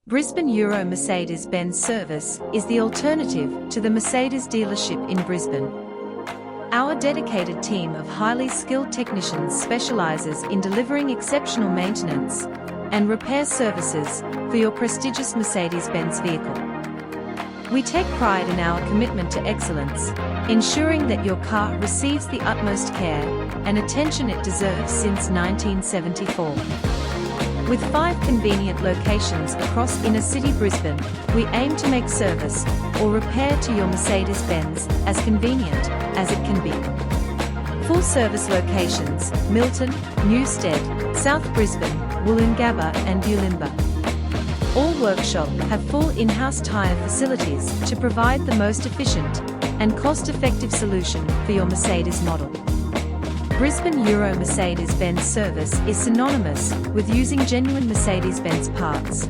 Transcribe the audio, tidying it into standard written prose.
Brisbane Euro Mercedes-Benz Service is the alternative to the Mercedes dealership in Brisbane. Our dedicated team of highly skilled technicians specializes in delivering exceptional maintenance and repair services for your prestigious Mercedes-Benz vehicle. We take pride in our commitment to excellence, ensuring that your car receives the utmost care and attention it deserves since 1974. With 5 convenient locations across inner-city Brisbane, we aim to make service or repair to your Mercedes-Benz as convenient as it can be. Full-service locations: Milton, Newstead, South Brisbane, Gabba and Bulimba. All workshop have full in-house tyre facilities to provide the most efficient and cost-effective solution for your Mercedes model. Brisbane Euro Mercedes-Benz service is synonymous with using genuine Mercedes-Benz parts.